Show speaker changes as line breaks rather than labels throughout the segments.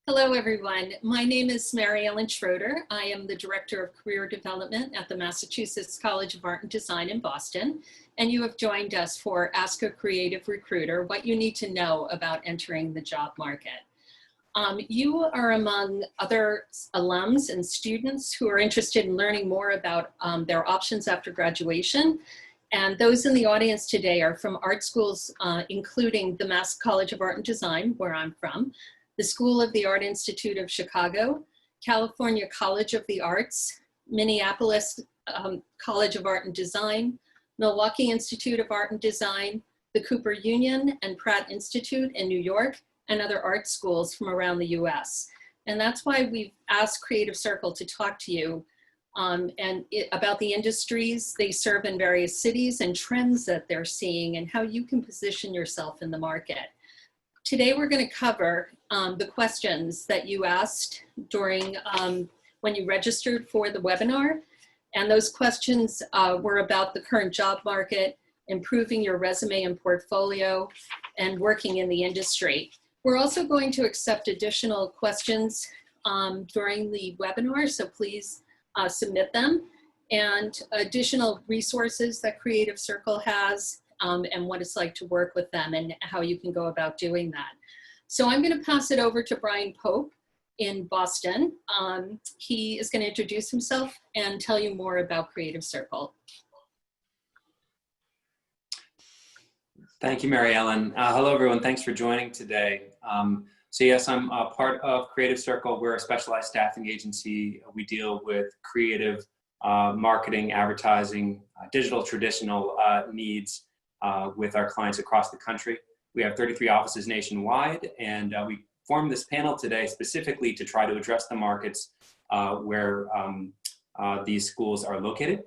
Hello, everyone. My name is Mary Ellen Schroeder. I am the Director of Career Development at the Massachusetts College of Art and Design in Boston, and you have joined us for Ask a Creative Recruiter, what you need to know about entering the job market. You are among other alums and students who are interested in learning more about their options after graduation. And those in the audience today are from art schools, including the Mass College of Art and Design, where I'm from, the School of the Art Institute of Chicago, California College of the Arts, Minneapolis College of Art and Design, Milwaukee Institute of Art and Design, the Cooper Union and Pratt Institute in New York, and other art schools from around the US. And that's why we've asked Creative Circle to talk to you about the industries they serve in various cities and trends that they're seeing and how you can position yourself in the market. Today, we're going to cover the questions that you asked during when you registered for the webinar. And those questions were about the current job market, improving your resume and portfolio, and working in the industry. We're also going to accept additional questions during the webinar, so please submit them. And additional resources that Creative Circle has and what it's like to work with them and how you can go about doing that. So I'm going to pass it over to Brian Pope in Boston. He is going to introduce himself and tell you more about Creative Circle.
Thank you, Mary Ellen. Hello, everyone. Thanks for joining today. So yes, I'm part of Creative Circle. We're a specialized staffing agency. We deal with creative marketing, advertising, digital traditional needs with our clients across the country. We have 33 offices nationwide, and we formed this panel today specifically to try to address the markets where these schools are located,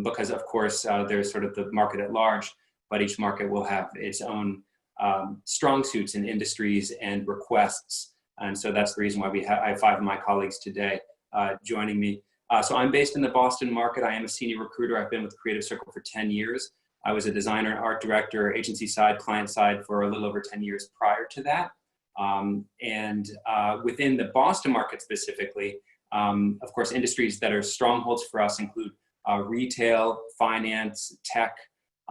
because of course there's sort of the market at large, but each market will have its own strong suits in industries and requests. And so that's the reason why I have 5 of my colleagues today joining me. So I'm based in the Boston market. I am a senior recruiter. I've been with Creative Circle for 10 years. I was a designer and art director, agency side, client side for a little over 10 years prior to that. Within the Boston market specifically, of course, industries that are strongholds for us include retail, finance, tech,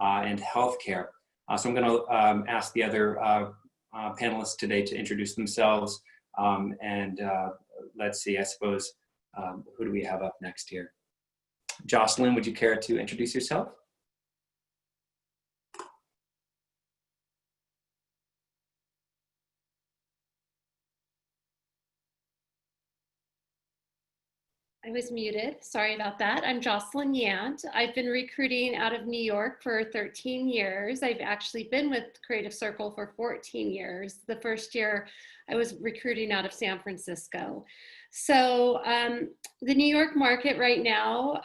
and healthcare. So I'm going to ask the other panelists today to introduce themselves. Let's see, I suppose, who do we have up next here? Jocelyn, would you care to introduce yourself?
I was muted. Sorry about that. I'm Jocelyn Yant. I've been recruiting out of New York for 13 years. I've actually been with Creative Circle for 14 years. The first year I was recruiting out of San Francisco. So the New York market right now,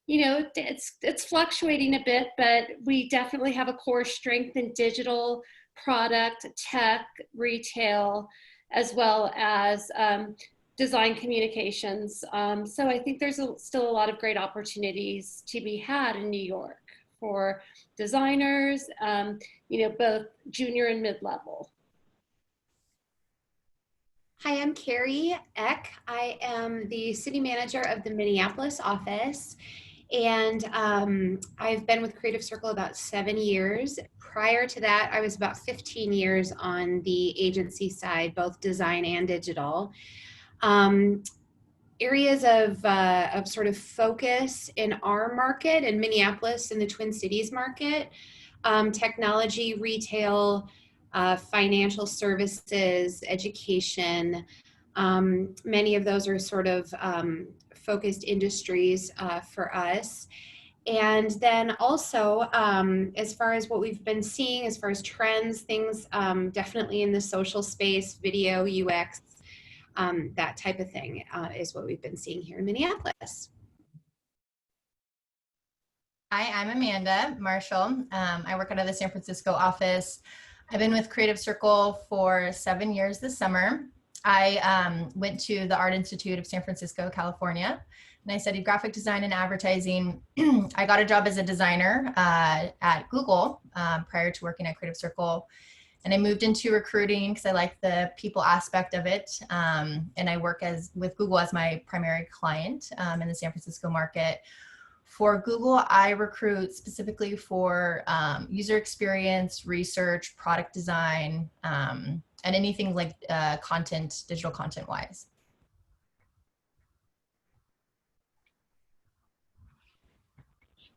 you know, it's fluctuating a bit, but we definitely have a core strength in digital, product, tech, retail, as well as design communications. So I think there's still a lot of great opportunities to be had in New York for designers, you know, both junior and mid-level.
Hi, I'm Carrie Eck. I am the city manager of the Minneapolis office, and I've been with Creative Circle about 7 years. Prior to that, I was about 15 years on the agency side, both design and digital. Areas of sort of focus in our market in Minneapolis and the Twin Cities market, technology, retail, financial services, education. Many of those are sort of focused industries for us. And then also, as far as what we've been seeing, as far as trends, things definitely in the social space, video, UX, that type of thing is what we've been seeing here in Minneapolis.
Hi, I'm Amanda Marshall. I work out of the San Francisco office. I've been with Creative Circle for 7 years this summer. I went to the Art Institute of San Francisco, California, and I studied graphic design and advertising. I got a job as a designer at Google prior to working at Creative Circle. And I moved into recruiting because I like the people aspect of it. And I work with Google as my primary client in the San Francisco market. For Google, I recruit specifically for user experience, research, product design, and anything like content, digital content wise.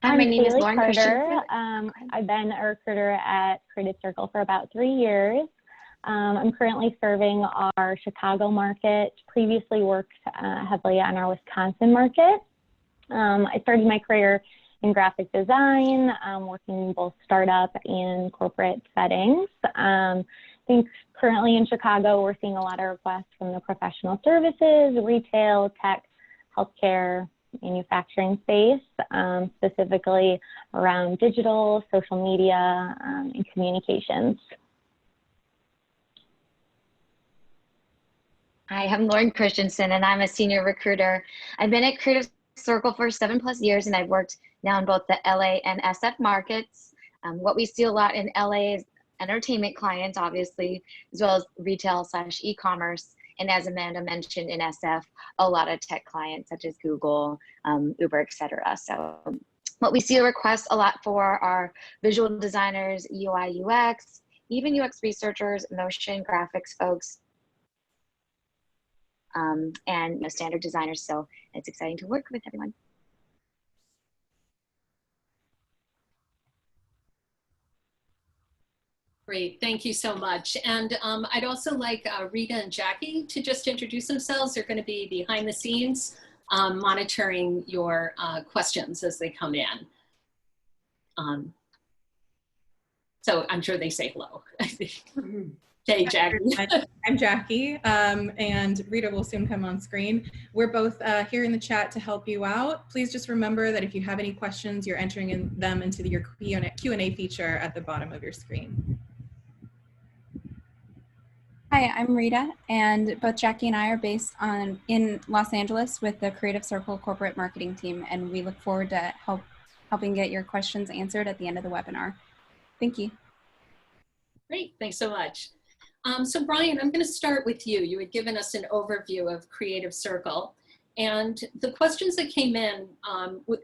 Hi, my name is Lauren Carter. I've been a recruiter at Creative Circle for about 3 years. I'm currently serving our Chicago market, previously worked heavily on our Wisconsin market. I started my career in graphic design, working in both startup and corporate settings. I think currently in Chicago, we're seeing a lot of requests from the professional services, retail, tech, healthcare, manufacturing space, specifically around digital, social media, and communications.
Hi, I'm Lauren Christensen, and I'm a senior recruiter. I've been at Creative Circle for 7+ years, and I've worked now in both the LA and SF markets. What we see a lot in LA is entertainment clients, obviously, as well as retail/e-commerce. And as Amanda mentioned, in SF, a lot of tech clients such as Google, Uber, etc. So what we see a request a lot for are visual designers, UI, UX, even UX researchers, motion graphics folks, and standard designers. So it's exciting to work with everyone.
Great, thank you so much. And I'd also like Rita and Jackie to just introduce themselves. They're going to be behind the scenes monitoring your questions as they come in. So I'm sure they say hello. Okay, Jackie.
I'm Jackie, and Rita will soon come on screen. We're both here in the chat to help you out. Please just remember that if you have any questions, you're entering them into your Q&A feature at the bottom of your screen.
Hi, I'm Rita, and both Jackie and I are based in Los Angeles with the Creative Circle corporate marketing team, and we look forward to helping get your questions answered at the end of the webinar. Thank you.
Great, thanks so much. So Brian, I'm going to start with you. You had given us an overview of Creative Circle, and the questions that came in,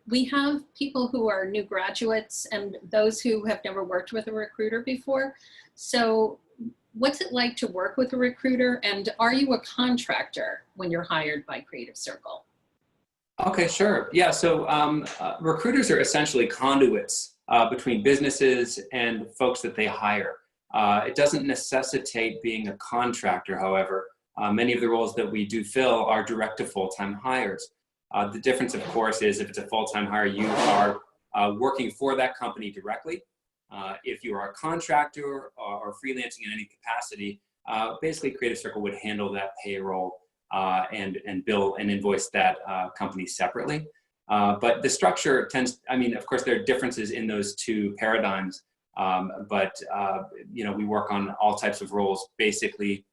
we have people who are new graduates and those who have never worked with a recruiter before. So what's it like to work with a recruiter, and are you a contractor when you're hired by Creative Circle?
Okay, sure. Yeah, so recruiters are essentially conduits between businesses and folks that they hire. It doesn't necessitate being a contractor, however. Many of the roles that we do fill are direct to full-time hires. The difference, of course, is if it's a full-time hire, you are working for that company directly. If you are a contractor or freelancing in any capacity, basically Creative Circle would handle that payroll and bill and invoice that company separately. But the structure tends, I mean, of course, there are differences in those two paradigms, but you know, we work on all types of roles, basically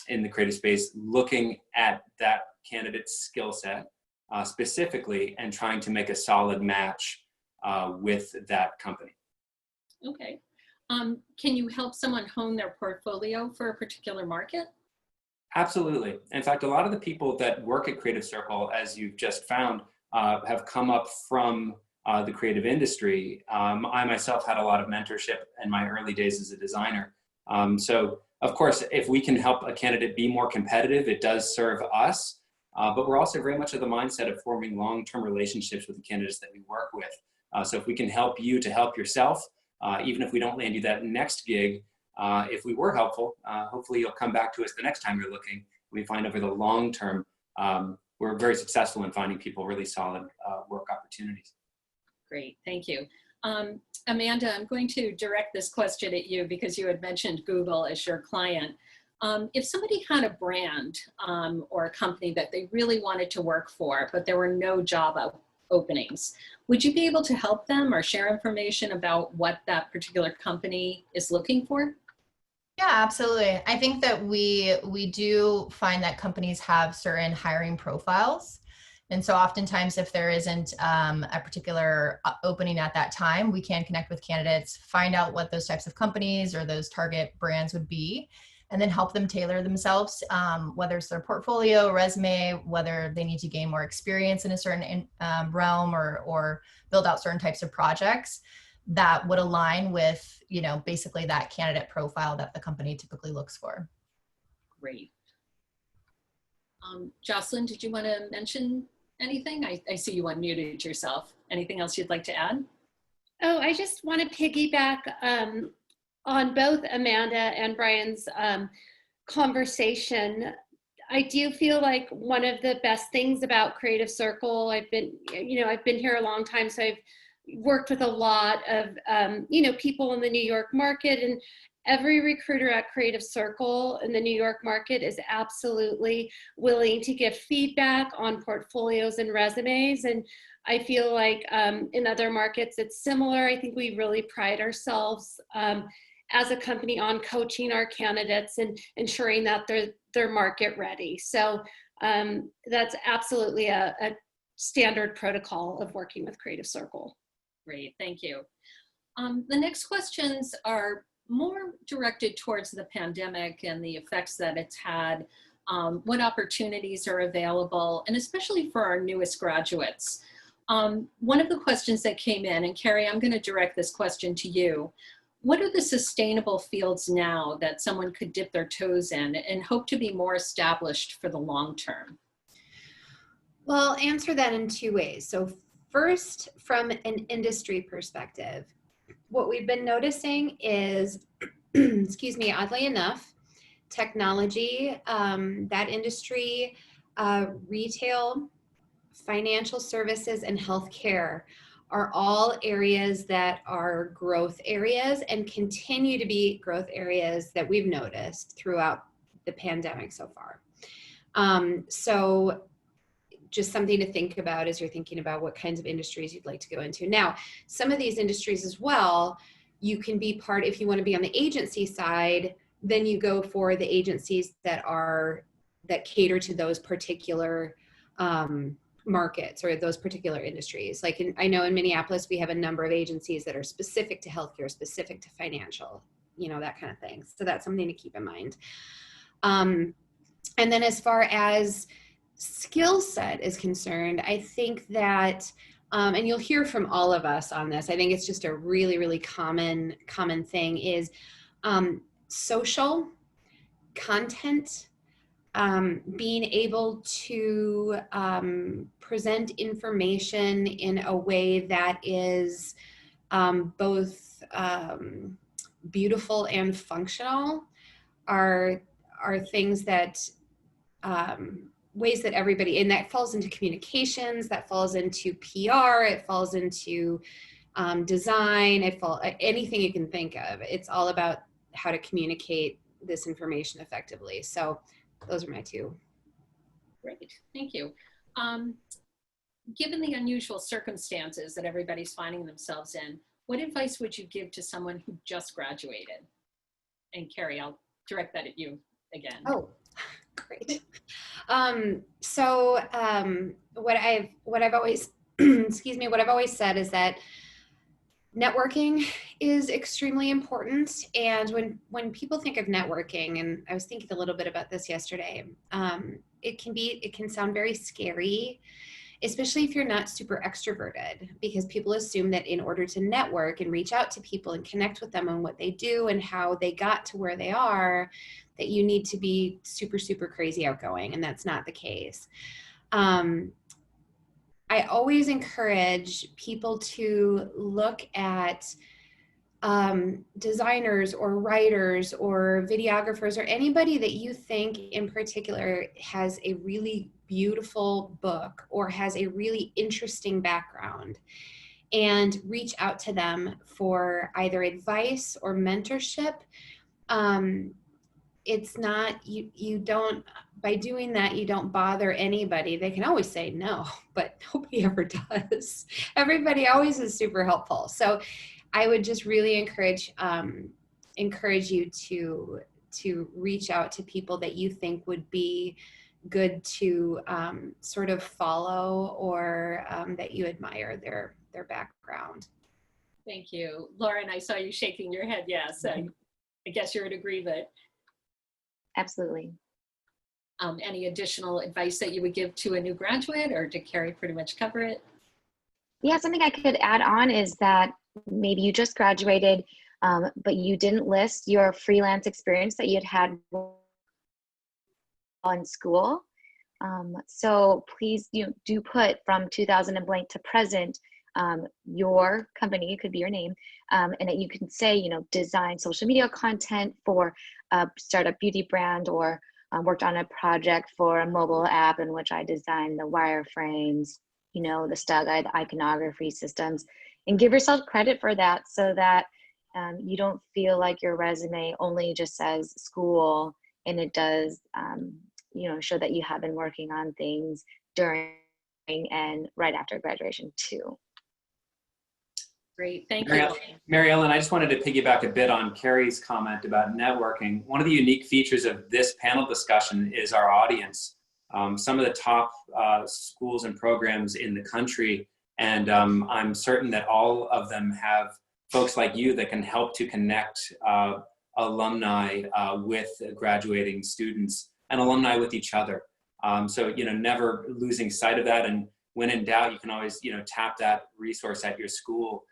in the creative space, looking at that candidate's skill set specifically and trying to make a solid match with that company.
Okay. Can you help someone hone their portfolio for a particular market?
Absolutely. In fact, a lot of the people that work at Creative Circle, as you've just found, have come up from the creative industry. I myself had a lot of mentorship in my early days as a designer. So, of course, if we can help a candidate be more competitive, it does serve us. But we're also very much of the mindset of forming long-term relationships with the candidates that we work with. So if we can help you to help yourself, even if we don't land you that next gig, if we were helpful, hopefully you'll come back to us the next time you're looking. We find over the long term, we're very successful in finding people really solid work opportunities.
Great, thank you. Amanda, I'm going to direct this question at you because you had mentioned Google as your client. If somebody had a brand or a company that they really wanted to work for, but there were no job openings, would you be able to help them or share information about what that particular company is looking for?
Yeah, absolutely. I think that we do find that companies have certain hiring profiles. And so oftentimes if there isn't a particular opening at that time, we can connect with candidates, find out what those types of companies or those target brands would be, and then help them tailor themselves, whether it's their portfolio, resume, whether they need to gain more experience in a certain realm or build out certain types of projects that would align with, you know, basically that candidate profile that the company typically looks for.
Great. Jocelyn, did you want to mention anything? I see you unmuted yourself. Anything else you'd like to add?
Oh, I just want to piggyback on both Amanda and Brian's conversation. I do feel like one of the best things about Creative Circle, I've been here a long time, so I've worked with a lot of, people in the New York market, and every recruiter at Creative Circle in the New York market is absolutely willing to give feedback on portfolios and resumes. And I feel like in other markets, it's similar. I think we really pride ourselves as a company on coaching our candidates and ensuring that they're market ready. So that's absolutely a standard protocol of working with Creative Circle.
Great, thank you. The next questions are more directed towards the pandemic and the effects that it's had, what opportunities are available, and especially for our newest graduates. One of the questions that came in, and Carrie, I'm going to direct this question to you. What are the sustainable fields now that someone could dip their toes in and hope to be more established for the long term?
Well, I'll answer that in two ways. So first, from an industry perspective, what we've been noticing is, excuse me, oddly enough, technology, that industry, retail, financial services, and healthcare are all areas that are growth areas and continue to be growth areas that we've noticed throughout the pandemic so far. So just something to think about as you're thinking about what kinds of industries you'd like to go into. Now, some of these industries as well, you can be part, if you want to be on the agency side, then you go for the agencies that cater to those particular markets or those particular industries. Like I know in Minneapolis, we have a number of agencies that are specific to healthcare, specific to financial, that kind of thing. So that's something to keep in mind. And then as far as skill set is concerned, I think that, and you'll hear from all of us on this, I think it's just a really, really common thing is social content, being able to present information in a way that is both beautiful and functional are things that ways that everybody, and that falls into communications, that falls into PR, it falls into design, anything you can think of. It's all about how to communicate this information effectively. So those are my two.
Great, thank you. Given the unusual circumstances that everybody's finding themselves in, what advice would you give to someone who just graduated? And Carrie, I'll direct that at you again.
Oh, great. What I've always, excuse me, what I've always said is that networking is extremely important. And when people think of networking, and I was thinking a little bit about this yesterday, it can sound very scary, especially if you're not super extroverted, because people assume that in order to network and reach out to people and connect with them on what they do and how they got to where they are, that you need to be super, super crazy outgoing. And that's not the case. I always encourage people to look at designers or writers or videographers or anybody that you think in particular has a really beautiful book or has a really interesting background, and reach out to them for either advice or mentorship. It's not, you don't, by doing that, you don't bother anybody. They can always say no, but nobody ever does. Everybody always is super helpful. So I would just really encourage you to reach out to people that you think would be good to sort of follow, or that you admire their background.
Thank you. Lauren, I saw you shaking your head. Yes, I guess you're in agreement.
Absolutely.
Any additional advice that you would give to a new graduate, or did Carrie pretty much cover it?
Yeah, something I could add on is that maybe you just graduated, but you didn't list your freelance experience that you'd had while in school. So please do put from 2000 and blank to present your company, it could be your name, and that you can say, design social media content for a startup beauty brand, or worked on a project for a mobile app in which I designed the wireframes, the style-guide iconography systems, and give yourself credit for that, so that you don't feel like your resume only just says school, and it does show that you have been working on things during and right after graduation too.
Great, thank you.
Mary Ellen, I just wanted to piggyback a bit on Carrie's comment about networking. One of the unique features of this panel discussion is our audience. Some of the top schools and programs in the country, and I'm certain that all of them have folks like you that can help to connect alumni with graduating students, and alumni with each other. So, never losing sight of that. And when in doubt, you can always, tap that resource at your school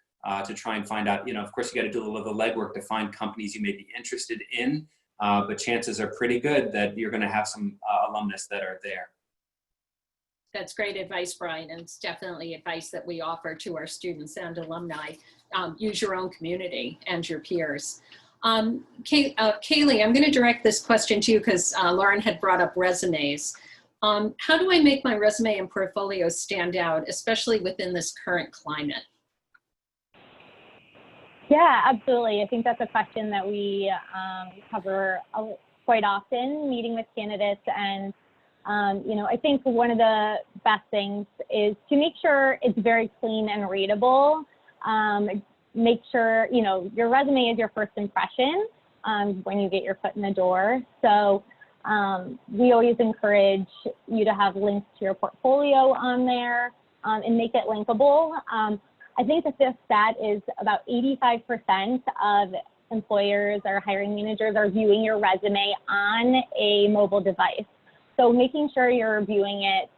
to try and find out, of course, you got to do a little of the legwork to find companies you may be interested in, but chances are pretty good that you're going to have some alumnus that are there.
That's great advice, Brian, and it's definitely advice that we offer to our students and alumni. Use your own community and your peers. Kaylee, I'm going to direct this question to you because Lauren had brought up resumes. How do I make my resume and portfolio stand out, especially within this current climate?
Yeah, absolutely. I think that's a question that we cover quite often, meeting with candidates. And, I think one of the best things is to make sure it's very clean and readable. Make sure, your resume is your first impression when you get your foot in the door. So we always encourage you to have links to your portfolio on there and make it linkable. I think that this stat is about 85% of employers or hiring managers are viewing your resume on a mobile device. So making sure you're viewing it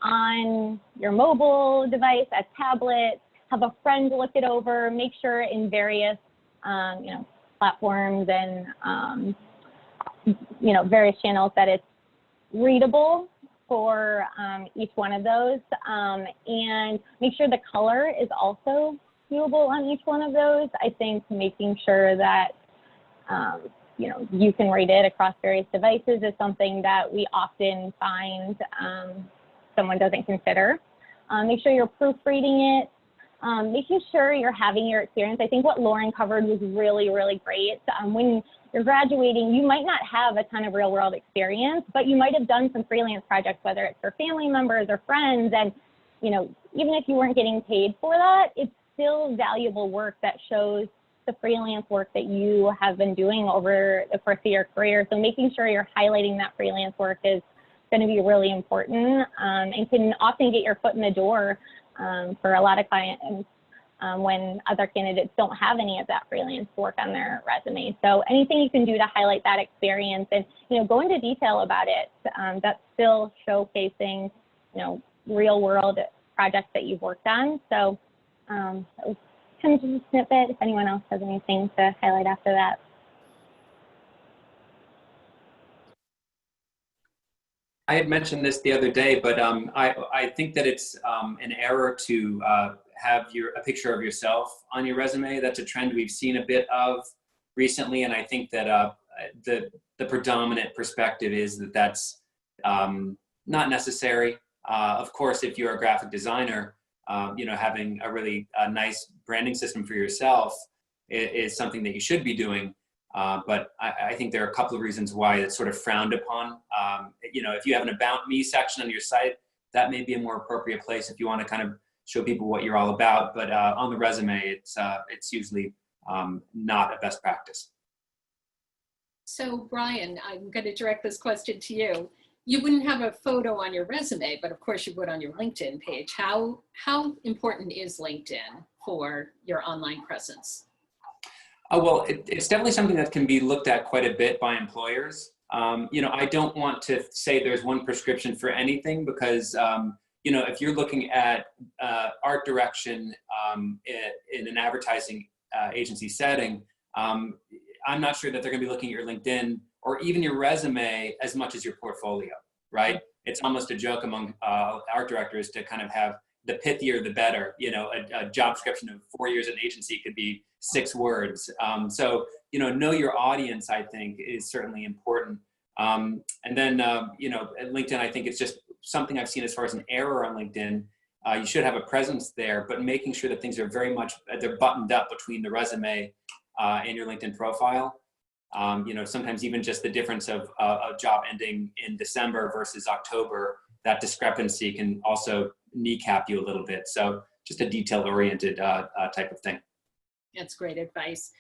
on your mobile device, a tablet, have a friend look it over, make sure in various, platforms and, various channels that it's readable for each one of those, and make sure the color is also viewable on each one of those. I think making sure that, you can read it across various devices is something that we often find someone doesn't consider. Make sure you're proofreading it. Making sure you're having your experience. I think what Lauren covered was really, really great. When you're graduating, you might not have a ton of real world experience, but you might have done some freelance projects, whether it's for family members or friends. And, even if you weren't getting paid for that, it's still valuable work that shows the freelance work that you have been doing over the course of your career. So making sure you're highlighting that freelance work is going to be really important, and can often get your foot in the door for a lot of clients when other candidates don't have any of that freelance work on their resume. So anything you can do to highlight that experience and, go into detail about it, that's still showcasing, real world projects that you've worked on. So that was kind of just a snippet. If anyone else has anything to highlight after that.
I had mentioned this the other day, but I think that it's an error to have a picture of yourself on your resume. That's a trend we've seen a bit of recently, and I think that the predominant perspective is that that's not necessary. Of course, if you're a graphic designer, having a really nice branding system for yourself is something that you should be doing. But I think there are a couple of reasons why it's sort of frowned upon. If you have an About Me section on your site, that may be a more appropriate place if you want to kind of show people what you're all about. But on the resume, it's usually not a best practice.
So Brian, I'm going to direct this question to you. you wouldn't have a photo on your resume, but of course you would on your LinkedIn page. How important is LinkedIn for your online presence?
Oh, well, it's definitely something that can be looked at quite a bit by employers. I don't want to say there's one prescription for anything because, if you're looking at art direction in an advertising agency setting, I'm not sure that they're going to be looking at your LinkedIn or even your resume as much as your portfolio, right? It's almost a joke among art directors to kind of have the pithier, the better. A job description of 4 years in agency could be 6 words. So, know your audience, I think, is certainly important. And then, at LinkedIn, I think it's just something I've seen as far as an error on LinkedIn. You should have a presence there, but making sure that things are very much, they're buttoned up between the resume and your LinkedIn profile. Sometimes even just the difference of a job ending in December versus October, that discrepancy can also kneecap you a little bit. So just a detail-oriented type of thing.
That's great advice.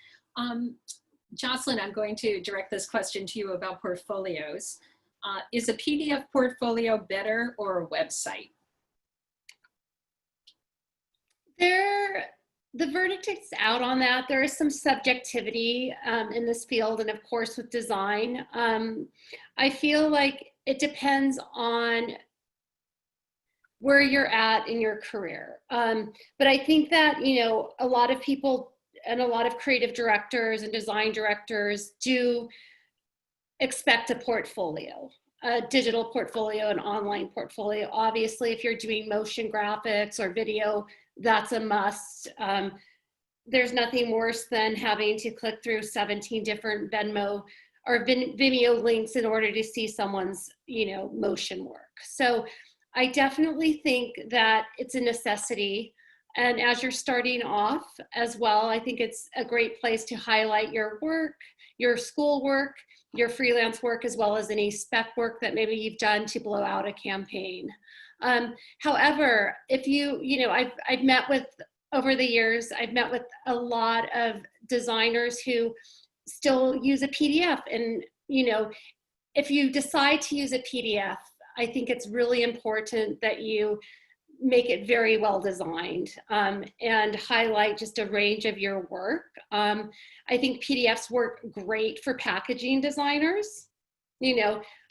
Jocelyn, I'm going to direct this question to you about portfolios. Is a PDF portfolio better or a website?
The verdict is out on that. There is some subjectivity in this field, and of course with design. I feel like it depends on where you're at in your career. But I think that, a lot of people and a lot of creative directors and design directors do expect a portfolio, a digital portfolio, an online portfolio. Obviously, if you're doing motion graphics or video, that's a must. There's nothing worse than having to click through 17 different Venmo or Vimeo links in order to see someone's, motion work. So I definitely think that it's a necessity. And as you're starting off as well, I think it's a great place to highlight your work, your school work, your freelance work, as well as any spec work that maybe you've done to blow out a campaign. However, if I've met with, over the years, I've met with a lot of designers who still use a PDF. And, if you decide to use a PDF, I think it's really important that you make it very well designed and highlight just a range of your work. I think PDFs work great for packaging designers.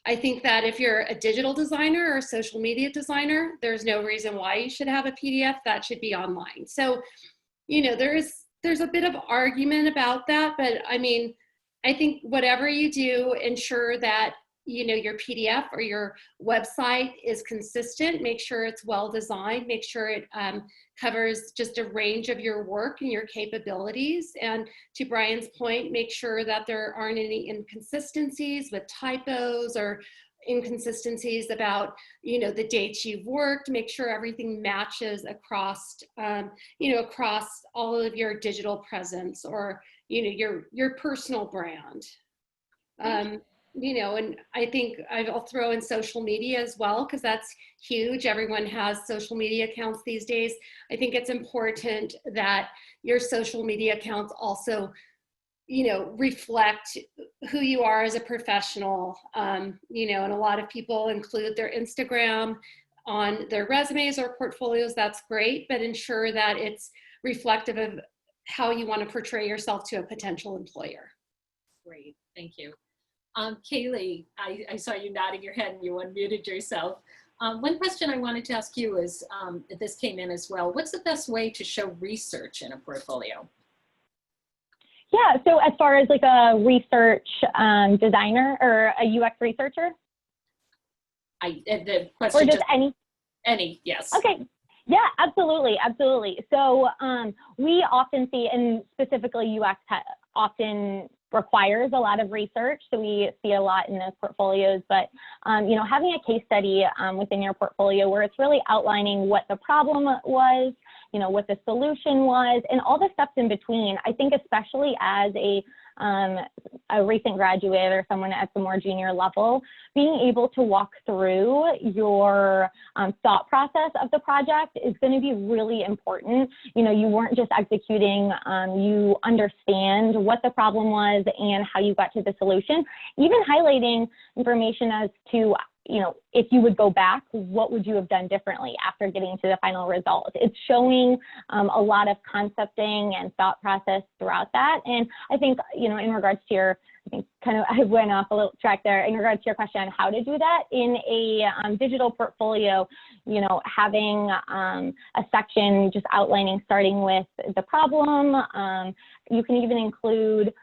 I think that if you're a digital designer or a social media designer, there's no reason why you should have a PDF. That should be online. So, there's a bit of argument about that, but I think whatever you do, ensure that your PDF or your website is consistent. Make sure it's well designed. Make sure it covers just a range of your work and your capabilities. And to Brian's point, make sure that there aren't any inconsistencies with typos or inconsistencies about the dates you've worked. Make sure everything matches across across all of your digital presence or your personal brand. And I think I'll throw in social media as well, because that's huge. Everyone has social media accounts these days. I think it's important that your social media accounts also, reflect who you are as a professional. And a lot of people include their Instagram on their resumes or portfolios. That's great, but ensure that it's reflective of how you want to portray yourself to a potential employer.
Great, thank you. Kaylee, I saw you nodding your head and you unmuted yourself. One question I wanted to ask you is, this came in as well, what's the best way to show research in a portfolio?
Yeah, so as far as like a research designer or a UX researcher?
The question
or just any?
Any, yes.
Okay. Yeah, absolutely, absolutely. So we often see, and specifically UX often requires a lot of research, so we see a lot in those portfolios. But having a case study within your portfolio where it's really outlining what the problem was, what the solution was, and all the steps in between. I think especially as a recent graduate or someone at the more junior level, being able to walk through your thought process of the project is going to be really important. You weren't just executing, you understand what the problem was and how you got to the solution, even highlighting information as to if you would go back, what would you have done differently after getting to the final result? It's showing a lot of concepting and thought process throughout that. And I think, in regards to your, I went off a little track there, in regards to your question on how to do that in a digital portfolio, having a section just outlining, starting with the problem. You can even include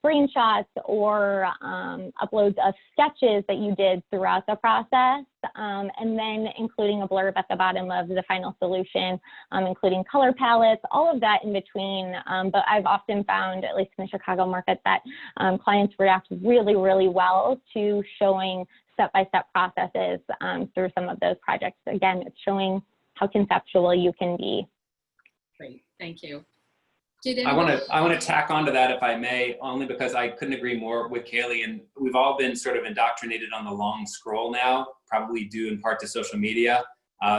screenshots or uploads of sketches that you did throughout the process, and then including a blurb at the bottom of the final solution, including color palettes, all of that in between. But I've often found, at least in the Chicago market, that clients react really, really well to showing step-by-step processes through some of those projects. Again, it's showing how conceptual you can be.
Great, thank you.
I want to tack onto that, if I may, only because I couldn't agree more with Kaylee. And we've all been sort of indoctrinated on the long scroll now, probably due in part to social media.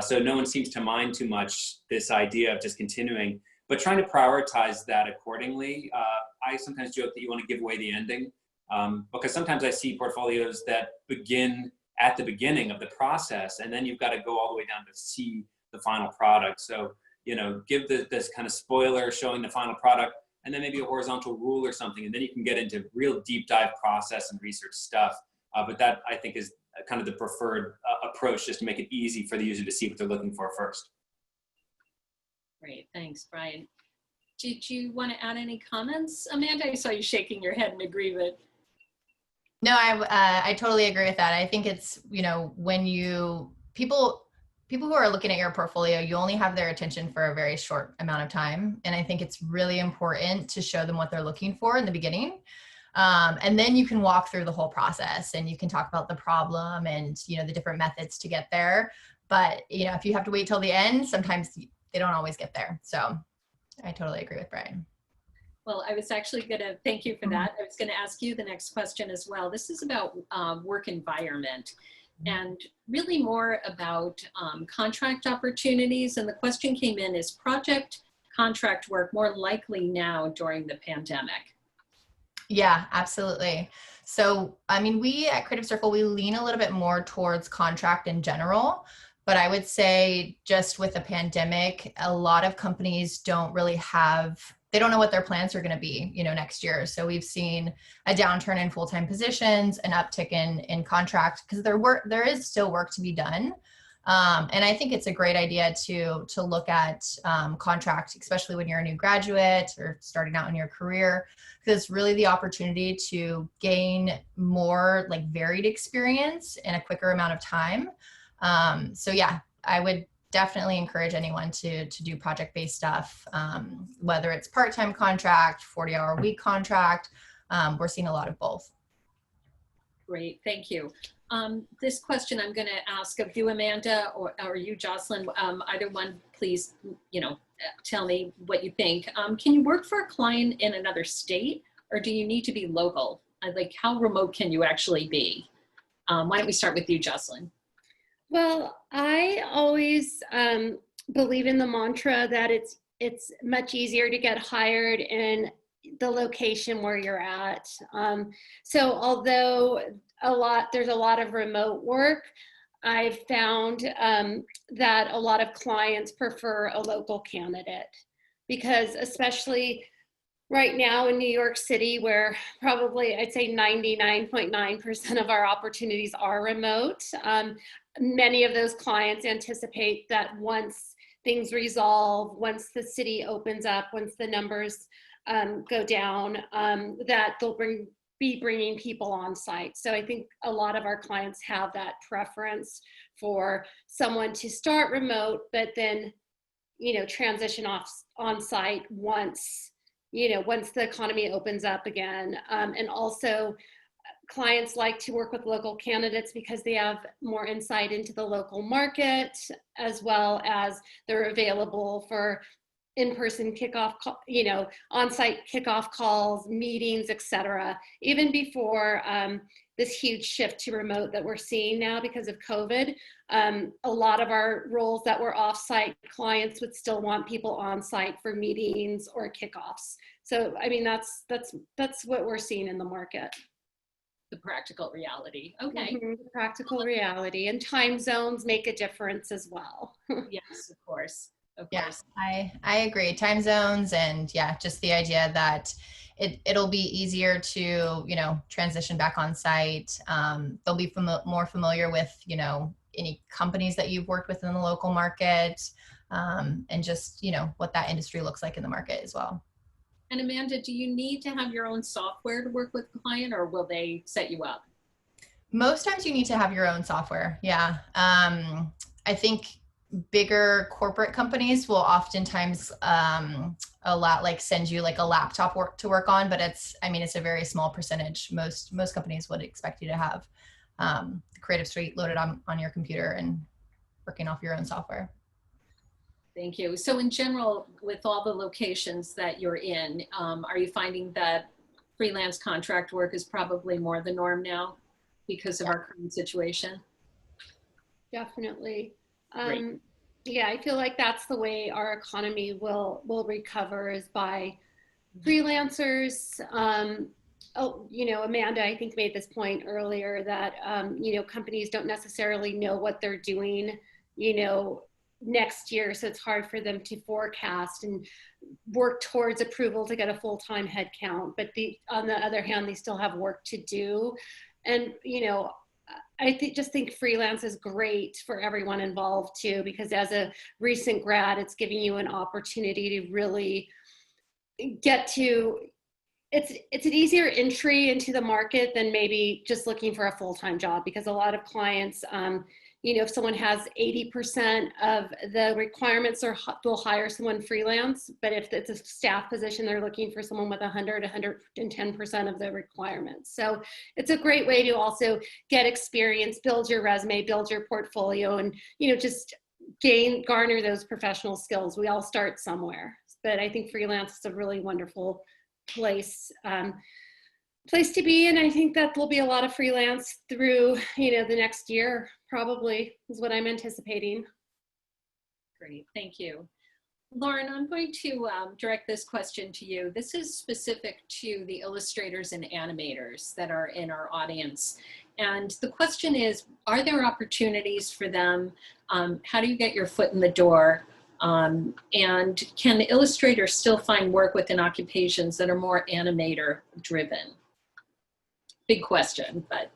So no one seems to mind too much this idea of just continuing, but trying to prioritize that accordingly. I sometimes joke that you want to give away the ending, because sometimes I see portfolios that begin at the beginning of the process, and then you've got to go all the way down to see the final product. So give this kind of spoiler showing the final product, and then maybe a horizontal rule or something, and then you can get into real deep dive process and research stuff. But that, I think, is kind of the preferred approach, just to make it easy for the user to see what they're looking for first.
Great, thanks, Brian. Did you want to add any comments, Amanda? I saw you shaking your head in agreement.
No, I totally agree with that. I think it's, when people who are looking at your portfolio, you only have their attention for a very short amount of time. And I think it's really important to show them what they're looking for in the beginning. And then you can walk through the whole process, and you can talk about the problem and, the different methods to get there. But, if you have to wait till the end, sometimes they don't always get there. So I totally agree with Brian.
Well, I was actually going to thank you for that. I was going to ask you the next question as well. This is about work environment, and really more about contract opportunities. And the question came in, is project contract work more likely now during the pandemic?
Yeah, absolutely. So, we at Creative Circle, we lean a little bit more towards contract in general, but I would say just with the pandemic, a lot of companies don't know what their plans are going to be, next year. So we've seen a downturn in full-time positions, an uptick in contract, because there is still work to be done. And I think it's a great idea to look at contract, especially when you're a new graduate or starting out in your career, because it's really the opportunity to gain more varied experience in a quicker amount of time. So yeah, I would definitely encourage anyone to do project-based stuff, whether it's part-time contract, 40-hour week contract. We're seeing a lot of both.
Great, thank you. This question I'm going to ask of you, Amanda, or you, Jocelyn. Either one, please, tell me what you think. Can you work for a client in another state, or do you need to be local? How remote can you actually be? Why don't we start with you, Jocelyn?
Well, I always believe in the mantra that it's much easier to get hired in the location where you're at. So although there's a lot of remote work, I've found that a lot of clients prefer a local candidate, because especially right now in New York City, where probably I'd say 99.9% of our opportunities are remote, many of those clients anticipate that once things resolve, once the city opens up, once the numbers go down, that they'll be bringing people on site. So I think a lot of our clients have that preference for someone to start remote, but then, transition off on site once the economy opens up again. And also, clients like to work with local candidates because they have more insight into the local market, as well as they're available for in-person kickoff, on-site kickoff calls, meetings, etc. Even before this huge shift to remote that we're seeing now because of COVID, a lot of our roles that were off-site, clients would still want people on-site for meetings or kickoffs. So, that's what we're seeing in the market.
the practical reality. Okay.
Mhm, practical reality, and time zones make a difference as well.
Yes, of course. Of
Yeah,
course.
I agree. Time zones and yeah, just the idea that it'll be easier to, you know, transition back on site. They'll be more familiar with, you know, any companies that you've worked with in the local market, and just, you know, what that industry looks like in the market as well.
And Amanda, do you need to have your own software to work with the client, or will they set you up?
Most times you need to have your own software. Yeah. I think bigger corporate companies will oftentimes send you like a laptop to work on, but I mean, it's a very small percentage. Most companies would expect you to have the Creative Suite loaded on your computer and working off your own software.
Thank you. So in general, with all the locations that you're in, are you finding that freelance contract work is probably more the norm now because of our current situation?
Definitely.
Great.
Yeah, I feel like that's the way our economy will recover, is by freelancers. Oh, you know, Amanda, I think, made this point earlier that, you know, companies don't necessarily know what they're doing, you know, next year. So it's hard for them to forecast and work towards approval to get a full-time head count. But on the other hand, they still have work to do. And, you know, just think freelance is great for everyone involved too, because as a recent grad, it's giving you an opportunity to really get to, it's an easier entry into the market than maybe just looking for a full-time job, because a lot of clients, you know, if someone has 80% of the requirements, they'll hire someone freelance. But if it's a staff position, they're looking for someone with 110% of the requirements. So it's a great way to also get experience, build your resume, build your portfolio, and, you know, just garner those professional skills. We all start somewhere, but I think freelance is a really wonderful place to be. And I think that there'll be a lot of freelance through, you know, the next year, probably, is what I'm anticipating.
Great, thank you. Lauren, I'm going to direct this question to you. This is specific to the illustrators and animators that are in our audience. And the question is, are there opportunities for them? How do you get your foot in the door? And can the illustrators still find work within occupations that are more animator driven? Big question, but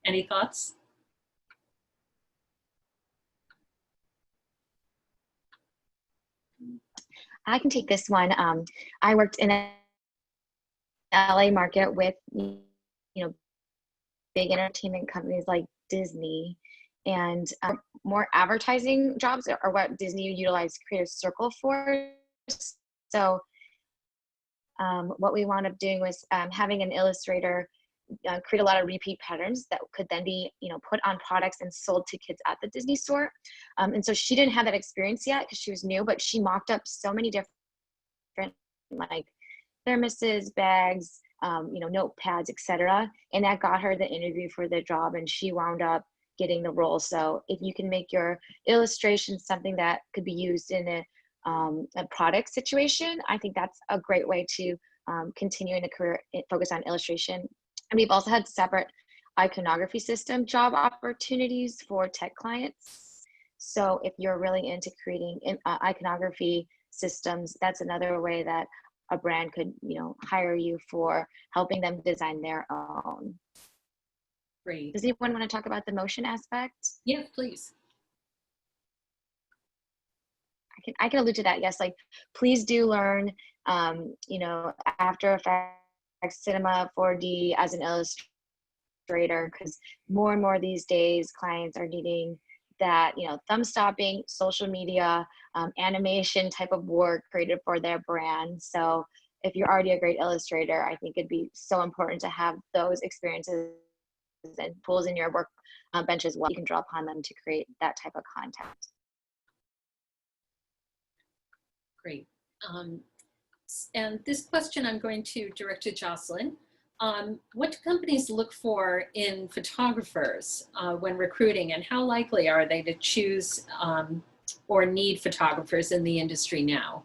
any thoughts?
I can take this one. I worked in a LA market with, you know, big entertainment companies like Disney, and more advertising jobs are what Disney utilized Creative Circle for. So what we wound up doing was having an illustrator create a lot of repeat patterns that could then be, you know, put on products and sold to kids at the Disney store. And so she didn't have that experience yet because she was new, but she mocked up so many different like thermoses, bags, you know, notepads, etc. And that got her the interview for the job, and she wound up getting the role. So if you can make your illustration something that could be used in a product situation, I think that's a great way to continue in a career, focus on illustration. And we've also had separate iconography system job opportunities for tech clients. So if you're really into creating iconography systems, that's another way that a brand could, you know, hire you for helping them design their own.
Great.
Does anyone want to talk about the motion aspect?
Yes, please.
I can allude to that. Yes, like please do learn, you know, After Effects, Cinema 4D as an illustrator, because more and more these days clients are needing that, you know, thumb stopping, social media, animation type of work created for their brand. So if you're already a great illustrator, I think it'd be so important to have those experiences and tools in your work bench as well. You can draw upon them to create that type of content.
Great. And this question I'm going to direct to Jocelyn. What do companies look for in photographers when recruiting, and how likely are they to choose or need photographers in the industry now?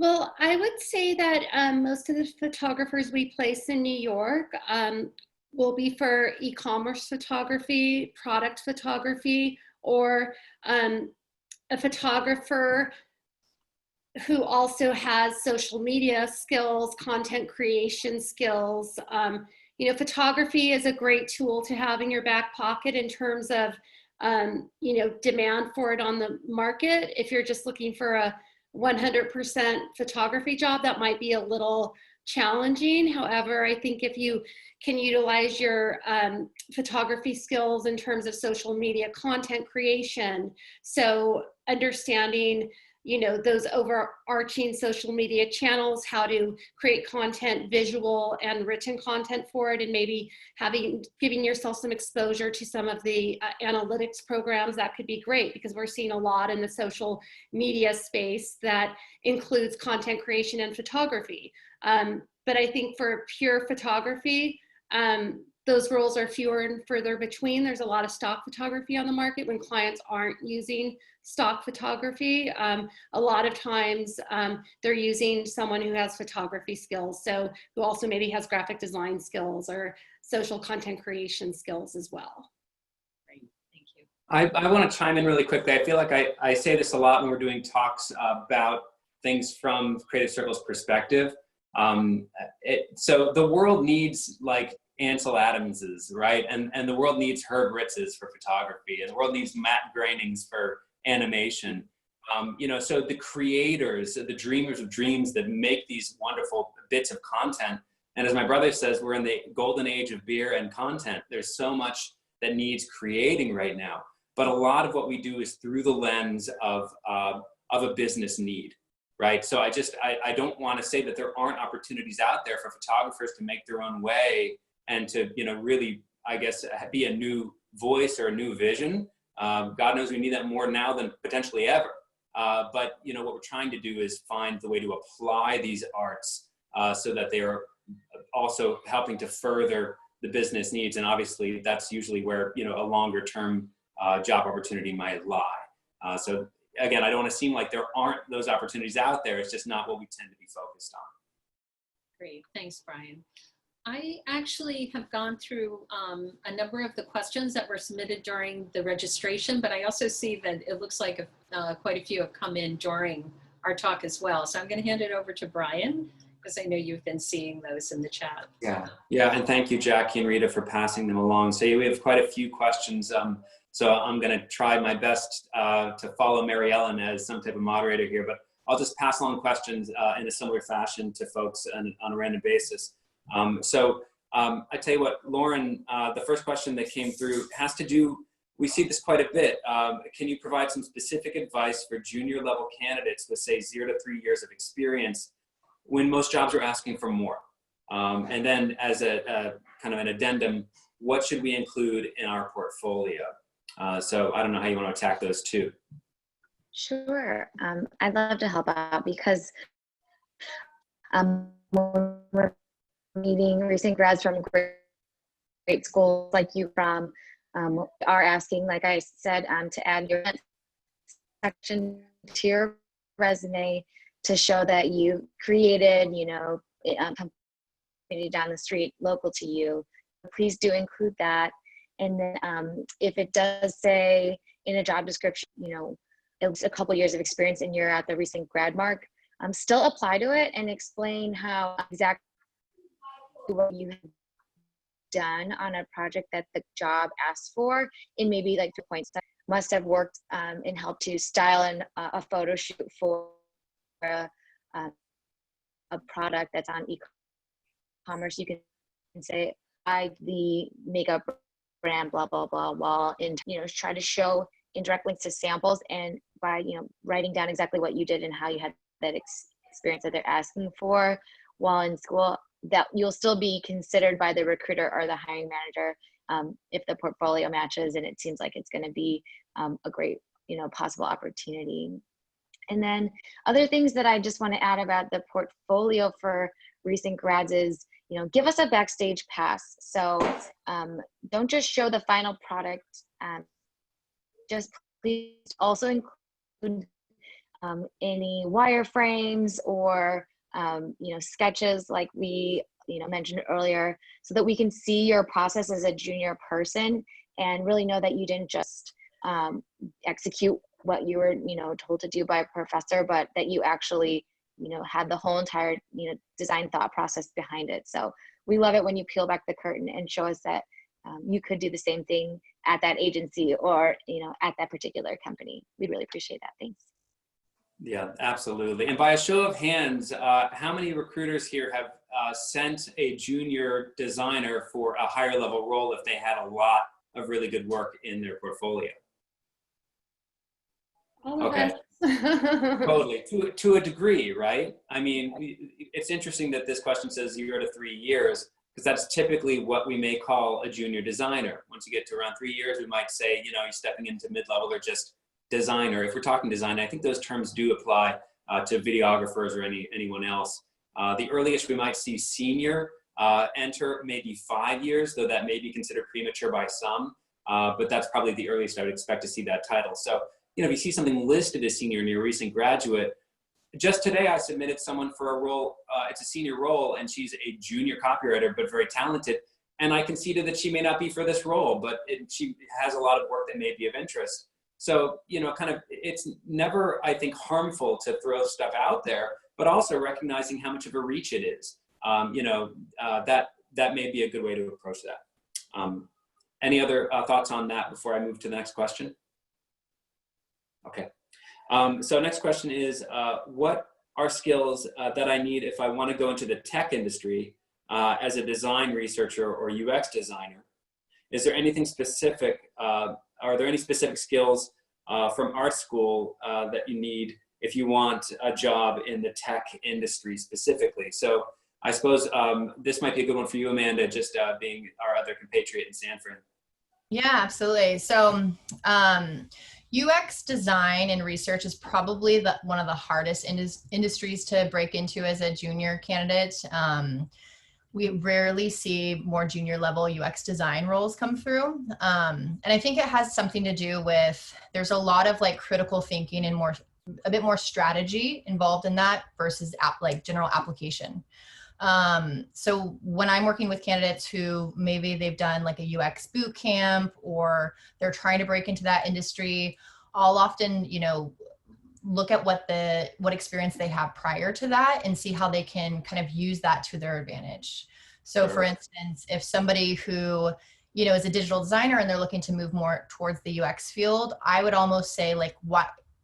Well, I would say that most of the photographers we place in New York will be for e-commerce photography, product photography, or a photographer who also has social media skills, content creation skills. You know, photography is a great tool to have in your back pocket in terms of, you know, demand for it on the market. If you're just looking for a 100% photography job, that might be a little challenging. However, I think if you can utilize your photography skills in terms of social media content creation, so understanding, you know, those overarching social media channels, how to create content, visual and written content for it, and maybe giving yourself some exposure to some of the analytics programs, that could be great, because we're seeing a lot in the social media space that includes content creation and photography. But I think for pure photography, those roles are fewer and further between. There's a lot of stock photography on the market when clients aren't using stock photography. A lot of times they're using someone who has photography skills, so who also maybe has graphic design skills or social content creation skills as well.
Great, thank you.
I want to chime in really quickly. I feel like I say this a lot when we're doing talks about things from Creative Circle's perspective. So the world needs like Ansel Adamses, right? And the world needs Herb Ritzes for photography, and the world needs Matt Groenings for animation. You know, so the creators, the dreamers of dreams that make these wonderful bits of content. And as my brother says, we're in the golden age of beer and content. There's so much that needs creating right now. But a lot of what we do is through the lens of a business need. Right. So I don't want to say that there aren't opportunities out there for photographers to make their own way and to, you know, really, I guess, be a new voice or a new vision. God knows we need that more now than potentially ever. But, you know, what we're trying to do is find the way to apply these arts so that they are also helping to further the business needs. And obviously, that's usually where, you know, a longer term job opportunity might lie. So again, I don't want to seem like there aren't those opportunities out there. It's just not what we tend to be focused on.
Great, thanks, Brian. I actually have gone through a number of the questions that were submitted during the registration, but I also see that it looks like quite a few have come in during our talk as well. So I'm going to hand it over to Brian, because I know you've been seeing those in the chat.
Yeah, and thank you, Jackie and Rita, for passing them along. So we have quite a few questions. So I'm going to try my best to follow Mary Ellen as some type of moderator here, but I'll just pass along questions in a similar fashion to folks on a random basis. I tell you what, Lauren, the first question that came through has to do, we see this quite a bit. Can you provide some specific advice for junior level candidates with say 0 to 3 years of experience when most jobs are asking for more? And then as a kind of an addendum, what should we include in our portfolio? So I don't know how you want to attack those two.
Sure. I'd love to help out because when we're meeting recent grads from great schools like you from are asking, like I said, to add your section to your resume to show that you created, you know, company down the street local to you. Please do include that. And then if it does say in a job description, you know, it's a couple years of experience and you're at the recent grad mark, still apply to it and explain how exactly what you have done on a project that the job asks for, in maybe like 2 points. Must have worked and helped to style a photo shoot for a product that's on e-commerce. You can say, the makeup brand, blah, blah, blah, blah, and, you know, try to show indirect links to samples, and by, you know, writing down exactly what you did and how you had that experience that they're asking for while in school, that you'll still be considered by the recruiter or the hiring manager if the portfolio matches and it seems like it's going to be a great, you know, possible opportunity. And then other things that I just want to add about the portfolio for recent grads is, you know, give us a backstage pass. So don't just show the final product. Just please also include any wireframes or sketches like we mentioned earlier, so that we can see your process as a junior person and really know that you didn't just execute what you were told to do by a professor, but that you actually had the whole entire design thought process behind it. So we love it when you peel back the curtain and show us that you could do the same thing at that agency or at that particular company. We'd really appreciate that. Thanks.
Yeah, absolutely. And by a show of hands, how many recruiters here have sent a junior designer for a higher level role if they had a lot of really good work in their portfolio?
All of
Okay.
us.
Totally, to a degree, right? I mean, it's interesting that this question says 0 to 3 years, because that's typically what we may call a junior designer. Once you get to around 3 years, we might say, you're stepping into mid-level or just designer. If we're talking design, I think those terms do apply to videographers or anyone else. The earliest we might see senior enter maybe 5 years, though that may be considered premature by some, but that's probably the earliest I would expect to see that title. So, if you see something listed as senior in your recent graduate, just today I submitted someone for a role, it's a senior role, and she's a junior copywriter, but very talented. And I conceded that she may not be for this role, but she has a lot of work that may be of interest. So, it's never, I think, harmful to throw stuff out there, but also recognizing how much of a reach it is. That may be a good way to approach that. Any other thoughts on that before I move to the next question? Okay. So next question is, what are skills that I need if I want to go into the tech industry as a design researcher or UX designer? Is there anything specific, are there any specific skills from art school that you need if you want a job in the tech industry specifically? So I suppose this might be a good one for you, Amanda, just being our other compatriot in San Fran.
Yeah, absolutely. So UX design and research is probably one of the hardest industries to break into as a junior candidate. We rarely see more junior level UX design roles come through. And I think it has something to do with, there's a lot of critical thinking and a bit more strategy involved in that versus general application. So when I'm working with candidates who maybe they've done a UX boot camp or they're trying to break into that industry, I'll often, look at what experience they have prior to that and see how they can kind of use that to their advantage. So for instance, if somebody who, is a digital designer and they're looking to move more towards the UX field, I would almost say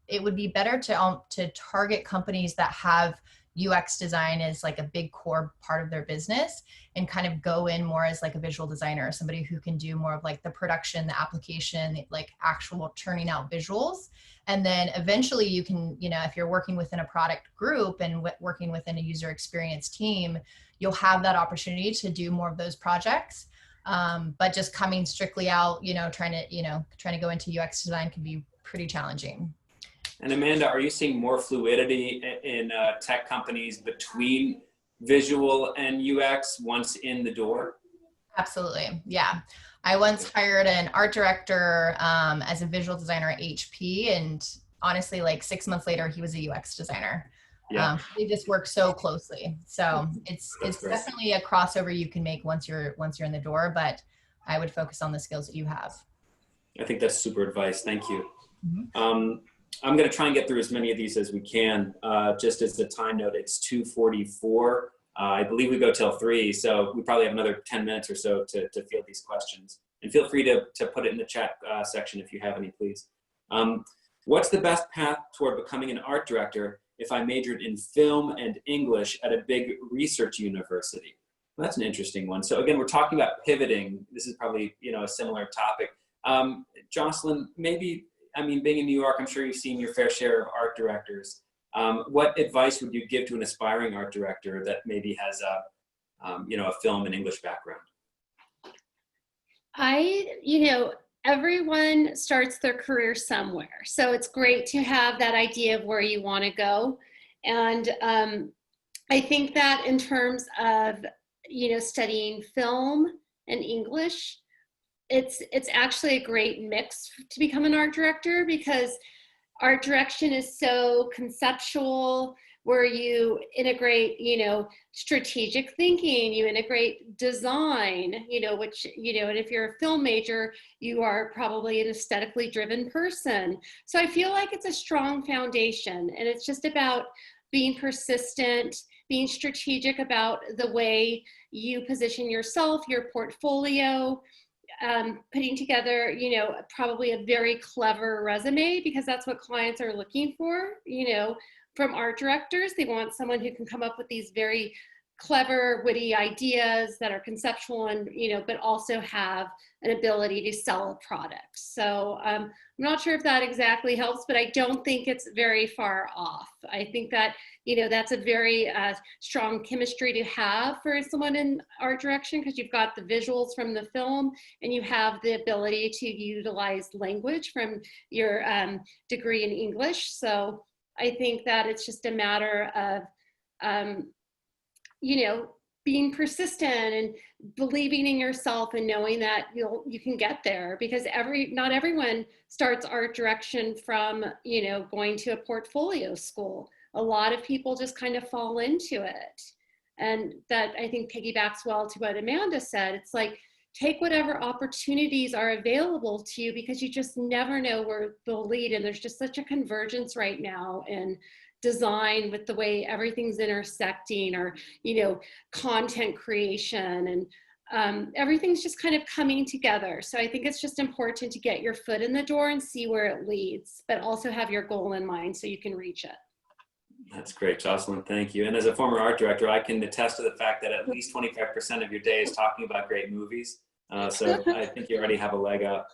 it would be better to target companies that have UX design as a big core part of their business and kind of go in more as a visual designer, somebody who can do more of the production, the application, actual churning out visuals. And then eventually you can, if you're working within a product group and working within a user experience team, you'll have that opportunity to do more of those projects. But just coming strictly out, trying to go into UX design can be pretty challenging.
And Amanda, are you seeing more fluidity in tech companies between visual and UX once in the door?
Absolutely, yeah. I once hired an art director as a visual designer at HP, and honestly, 6 months later, he was a UX designer. Yeah. They just work so closely. So it's definitely a crossover you can make once you're in the door, but I would focus on the skills that you have.
I think that's super advice. Thank you. Mm-hmm. I'm going to try and get through as many of these as we can. Just as a time note, it's 2:44. I believe we go till 3, so we probably have another 10 minutes or so to field these questions. And feel free to put it in the chat section if you have any, please. What's the best path toward becoming an art director if I majored in film and English at a big research university? Well, that's an interesting one. So again, we're talking about pivoting. This is probably a similar topic. Jocelyn, maybe, being in New York, I'm sure you've seen your fair share of art directors. What advice would you give to an aspiring art director that maybe has a film and English background?
Everyone starts their career somewhere. So it's great to have that idea of where you want to go. And I think that in terms of, studying film and English, it's actually a great mix to become an art director, because art direction is so conceptual, where you integrate, strategic thinking, you integrate design, which, and if you're a film major, you are probably an aesthetically driven person. So I feel like it's a strong foundation, and it's just about being persistent, being strategic about the way you position yourself, your portfolio, putting together, probably a very clever resume, because that's what clients are looking for, from art directors. They want someone who can come up with these very clever, witty ideas that are conceptual and, but also have an ability to sell a product. So I'm not sure if that exactly helps, but I don't think it's very far off. I think that, that's a very strong chemistry to have for someone in art direction, because you've got the visuals from the film and you have the ability to utilize language from your degree in English. So I think that it's just a matter of, being persistent and believing in yourself and knowing that you can get there, because not everyone starts art direction from, going to a portfolio school. A lot of people just kind of fall into it. And that, I think, piggybacks well to what Amanda said. It's like, take whatever opportunities are available to you, because you just never know where they'll lead. And there's just such a convergence right now in design with the way everything's intersecting, or, content creation, and everything's just kind of coming together. So I think it's just important to get your foot in the door and see where it leads, but also have your goal in mind so you can reach it.
That's great, Jocelyn. Thank you. And as a former art director, I can attest to the fact that at least 25% of your day is talking about great movies. So I think you already have a leg up.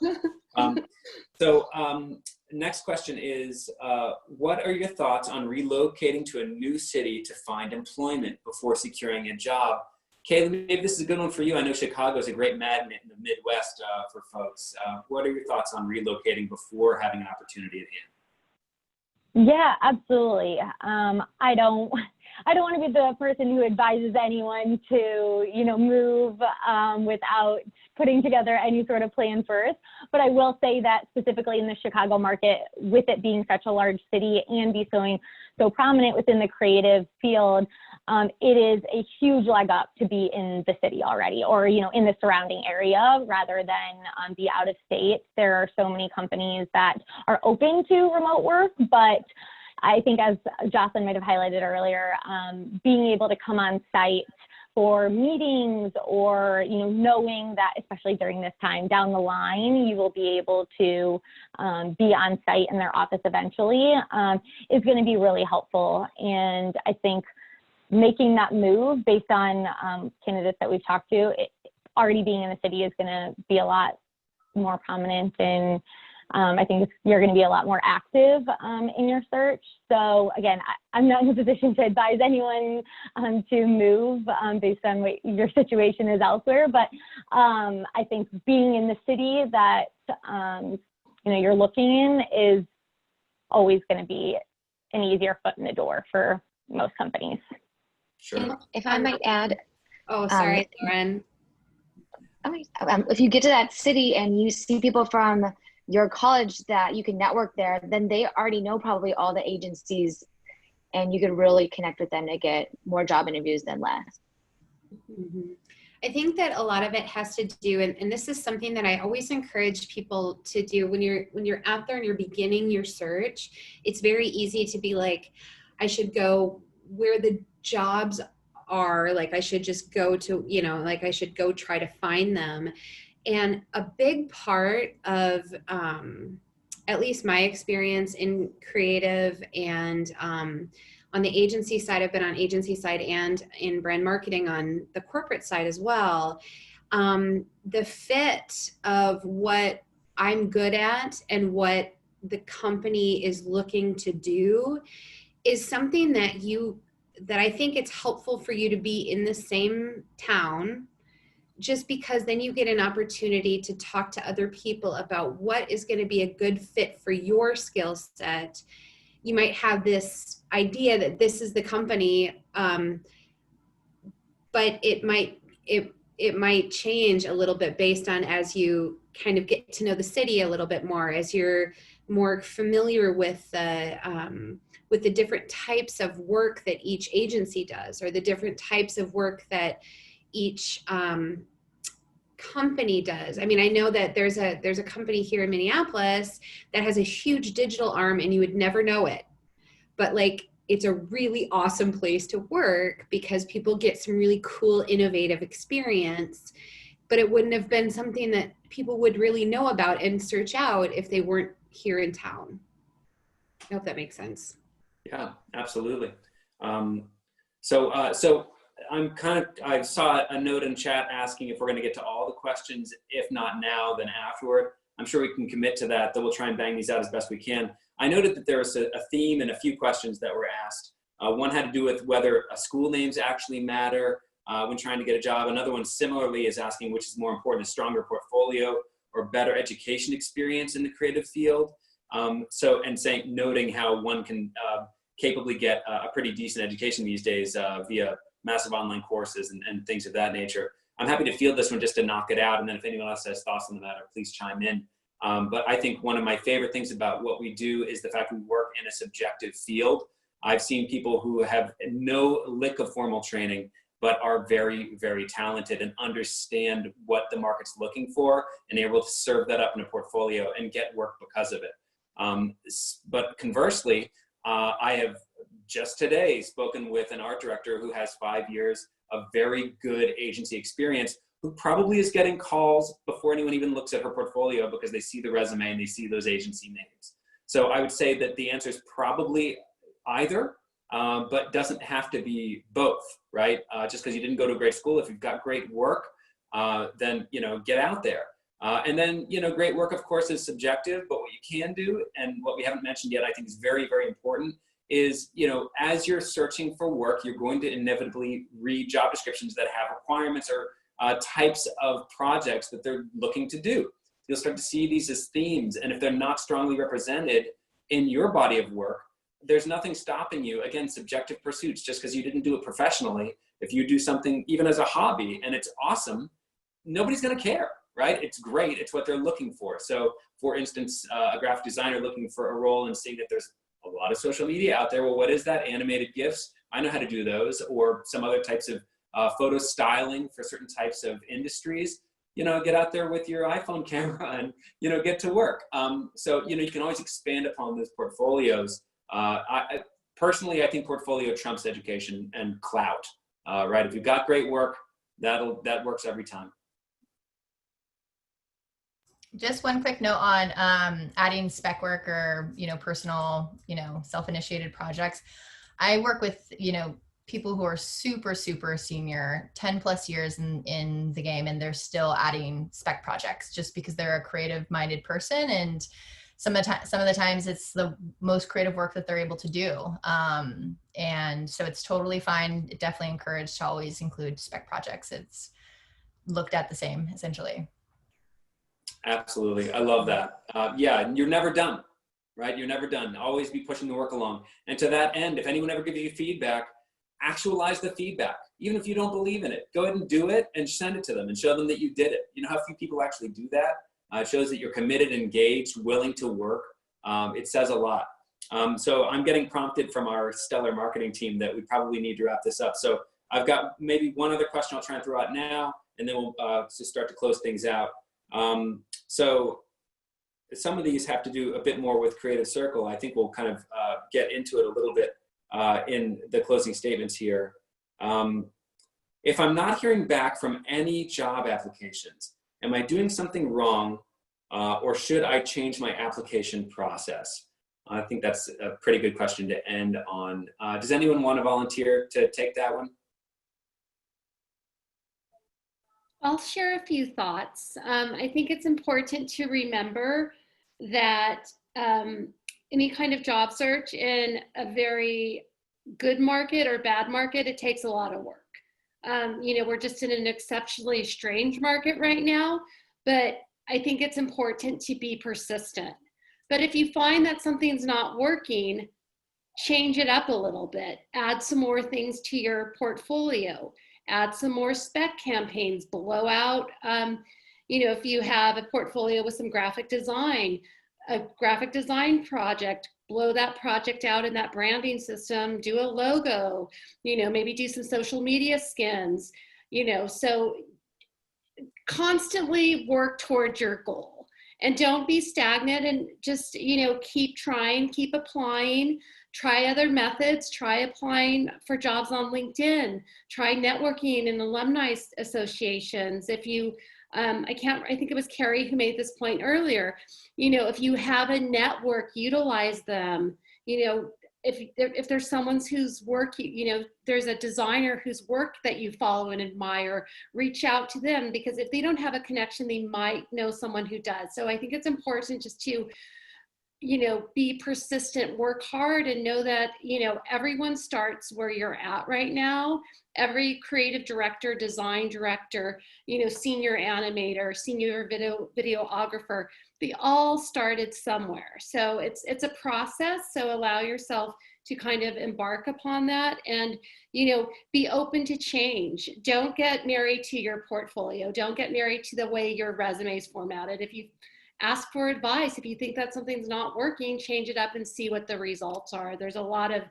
Next question is, what are your thoughts on relocating to a new city to find employment before securing a job? Kayla, maybe this is a good one for you. I know Chicago is a great magnet in the Midwest for folks. What are your thoughts on relocating before having an opportunity at hand?
Yeah, absolutely. I don't want to be the person who advises anyone to, move without putting together any sort of plan first. But I will say that specifically in the Chicago market, with it being such a large city and be so prominent within the creative field, it is a huge leg up to be in the city already, or, in the surrounding area, rather than be out of state. There are so many companies that are open to remote work, but I think, as Jocelyn might have highlighted earlier, being able to come on site for meetings, or, knowing that, especially during this time down the line, you will be able to be on site in their office eventually, is going to be really helpful. And I think making that move based on candidates that we've talked to, already being in the city is going to be a lot more prominent, and I think you're going to be a lot more active in your search. So again, I'm not in a position to advise anyone to move based on what your situation is elsewhere, but I think being in the city that you're looking in is always going to be an easier foot in the door for most companies.
Sure.
If I might add.
Oh, sorry, Lauren.
If you get to that city and you see people from your college that you can network there, then they already know probably all the agencies, and you could really connect with them to get more job interviews than less.
Mm-hmm. I think that a lot of it has to do, and this is something that I always encourage people to do when you're out there and you're beginning your search. It's very easy to be like, I should go where the jobs are, like I should just go to, like I should go try to find them. And a big part of, at least my experience in creative and on the agency side, I've been on agency side and in brand marketing on the corporate side as well. The fit of what I'm good at and what the company is looking to do is something that I think it's helpful for you to be in the same town, just because then you get an opportunity to talk to other people about what is going to be a good fit for your skill set. You might have this idea that this is the company, but it might change a little bit based on as you kind of get to know the city a little bit more, as you're more familiar with the different types of work that each agency does, or the different types of work that each company does. I mean, I know that there's a company here in Minneapolis that has a huge digital arm, and you would never know it, but like, it's a really awesome place to work because people get some really cool, innovative experience, but it wouldn't have been something that people would really know about and search out if they weren't here in town. I hope that makes sense.
Yeah, absolutely. So I saw a note in chat asking if we're going to get to all the questions. If not now, then afterward. I'm sure we can commit to that, though we'll try and bang these out as best we can. I noted that there was a theme and a few questions that were asked. One had to do with whether school names actually matter when trying to get a job. Another one similarly is asking which is more important, a stronger portfolio or better education experience in the creative field. Noting how one can capably get a pretty decent education these days via massive online courses and things of that nature. I'm happy to field this one just to knock it out, and then if anyone else has thoughts on the matter, please chime in. But I think one of my favorite things about what we do is the fact we work in a subjective field. I've seen people who have no lick of formal training, but are very, very talented and understand what the market's looking for, and able to serve that up in a portfolio and get work because of it. But conversely, I have just today spoken with an art director who has 5 years of very good agency experience, who probably is getting calls before anyone even looks at her portfolio because they see the resume and they see those agency names. So I would say that the answer is probably either, but doesn't have to be both, right? Just because you didn't go to a great school, if you've got great work, then, get out there. And then, great work, of course, is subjective, but what you can do, and what we haven't mentioned yet, I think is very, very important, is, as you're searching for work, you're going to inevitably read job descriptions that have requirements or types of projects that they're looking to do. You'll start to see these as themes, and if they're not strongly represented in your body of work, there's nothing stopping you. Again, subjective pursuits, just because you didn't do it professionally, if you do something even as a hobby and it's awesome, nobody's going to care. Right? It's great. It's what they're looking for. So for instance, a graphic designer looking for a role and seeing that there's a lot of social media out there. Well, what is that? Animated GIFs. I know how to do those, or some other types of photo styling for certain types of industries. Get out there with your iPhone camera and, get to work. So, you can always expand upon those portfolios. Personally, I think portfolio trumps education and clout, right? If you've got great work, that works every time.
Just one quick note on adding spec work or, personal, self-initiated projects. I work with, people who are super, super senior, 10 plus years in the game, and they're still adding spec projects just because they're a creative minded person. And some of the times it's the most creative work that they're able to do. And so it's totally fine. Definitely encouraged to always include spec projects. It's looked at the same, essentially.
Absolutely. I love that. Yeah, you're never done, right? You're never done. Always be pushing the work along. And to that end, if anyone ever gives you feedback, actualize the feedback. Even if you don't believe in it, go ahead and do it and send it to them and show them that you did it. You know how few people actually do that? It shows that you're committed, engaged, willing to work. It says a lot. So I'm getting prompted from our stellar marketing team that we probably need to wrap this up. So I've got maybe one other question I'll try and throw out now, and then we'll just start to close things out. So some of these have to do a bit more with Creative Circle. I think we'll kind of get into it a little bit in the closing statements here. If I'm not hearing back from any job applications, am I doing something wrong, or should I change my application process? I think that's a pretty good question to end on. Does anyone want to volunteer to take that one?
I'll share a few thoughts. I think it's important to remember that any kind of job search in a very good market or bad market, it takes a lot of work. We're just in an exceptionally strange market right now, but I think it's important to be persistent. But if you find that something's not working, change it up a little bit, add some more things to your portfolio. Add some more spec campaigns, blow out, if you have a portfolio with some graphic design, a graphic design project, blow that project out in that branding system, do a logo, maybe do some social media skins, so constantly work towards your goal and don't be stagnant, and just, keep trying, keep applying, try other methods, try applying for jobs on LinkedIn, try networking in alumni associations. If you, I think it was Carrie who made this point earlier, if you have a network, utilize them. If there's someone whose work, there's a designer whose work that you follow and admire, reach out to them, because if they don't have a connection, they might know someone who does. So I think it's important just to, be persistent, work hard, and know that, everyone starts where you're at right now. Every creative director, design director, senior animator, senior videographer, they all started somewhere. So it's a process. So allow yourself to kind of embark upon that, and, be open to change. Don't get married to your portfolio. Don't get married to the way your resume is formatted. If you ask for advice, if you think that something's not working, change it up and see what the results are. There's a lot of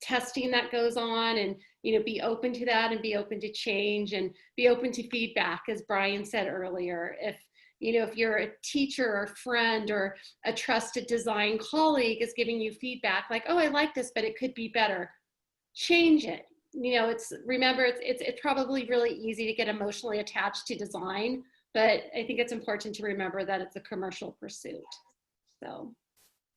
testing that goes on, and, be open to that, and be open to change, and be open to feedback. As Brian said earlier, if you're a teacher or friend or a trusted design colleague is giving you feedback like, oh, I like this, but it could be better, change it. It's probably really easy to get emotionally attached to design, but I think it's important to remember that it's a commercial pursuit. So.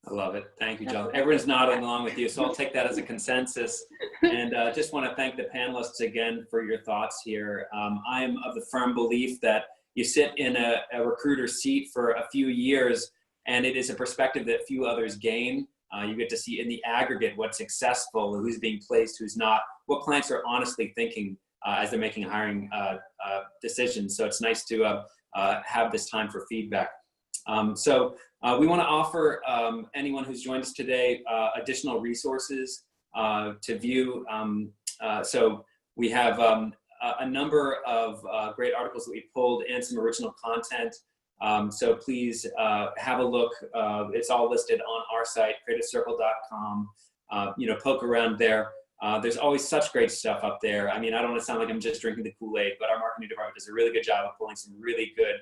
I love it. Thank you, John. Everyone's nodding along with you, so I'll take that as a consensus. And just want to thank the panelists again for your thoughts here. I am of the firm belief that you sit in a recruiter seat for a few years, and it is a perspective that few others gain. You get to see in the aggregate what's successful, who's being placed, who's not, what clients are honestly thinking as they're making hiring decisions. So it's nice to have this time for feedback. We want to offer anyone who's joined us today additional resources to view. So we have a number of great articles that we pulled and some original content. So please have a look. It's all listed on our site, creativecircle.com. Poke around there. There's always such great stuff up there. I mean, I don't want to sound like I'm just drinking the Kool-Aid, but our marketing department does a really good job of pulling some really good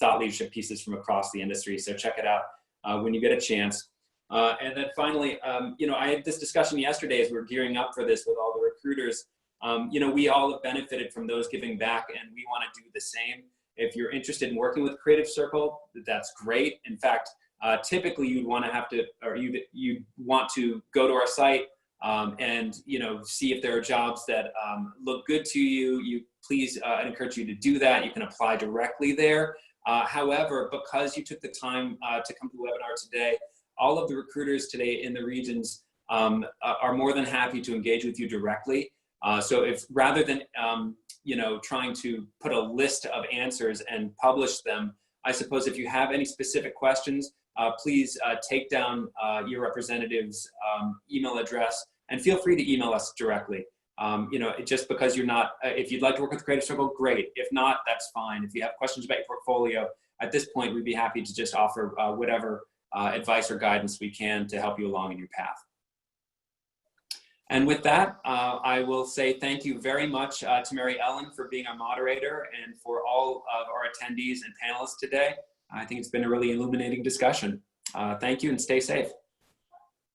thought leadership pieces from across the industry. So check it out when you get a chance. And then finally, I had this discussion yesterday as we were gearing up for this with all the recruiters. We all have benefited from those giving back, and we want to do the same. If you're interested in working with Creative Circle, that's great. In fact, typically you'd want to go to our site and see if there are jobs that look good to you. Please, I'd encourage you to do that. You can apply directly there. However, because you took the time to come to the webinar today, all of the recruiters today in the regions are more than happy to engage with you directly. So if rather than trying to put a list of answers and publish them, I suppose if you have any specific questions, please take down your representative's email address and feel free to email us directly. Just because you're not, if you'd like to work with Creative Circle, great. If not, that's fine. If you have questions about your portfolio, at this point, we'd be happy to just offer whatever advice or guidance we can to help you along in your path. And with that, I will say thank you very much to Mary Ellen for being our moderator and for all of our attendees and panelists today. I think it's been a really illuminating discussion. Thank you and stay safe.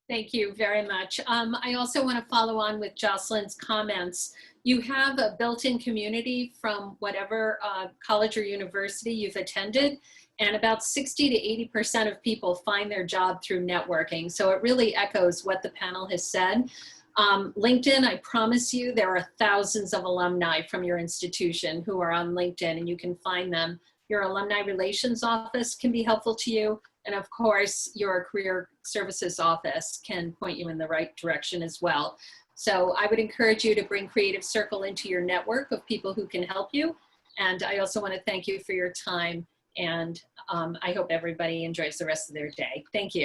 Thank you very much. I also want to follow on with Jocelyn's comments. You have a built-in community from whatever college or university you've attended, and about 60 to 80% of people find their job through networking. So it really echoes what the panel has said. LinkedIn, I promise you, there are thousands of alumni from your institution who are on LinkedIn, and you can find them. Your alumni relations office can be helpful to you. And of course, your career services office can point you in the right direction as well. So I would encourage you to bring Creative Circle into your network of people who can help you. And I also want to thank you for your time. And I hope everybody enjoys the rest of their day. Thank you.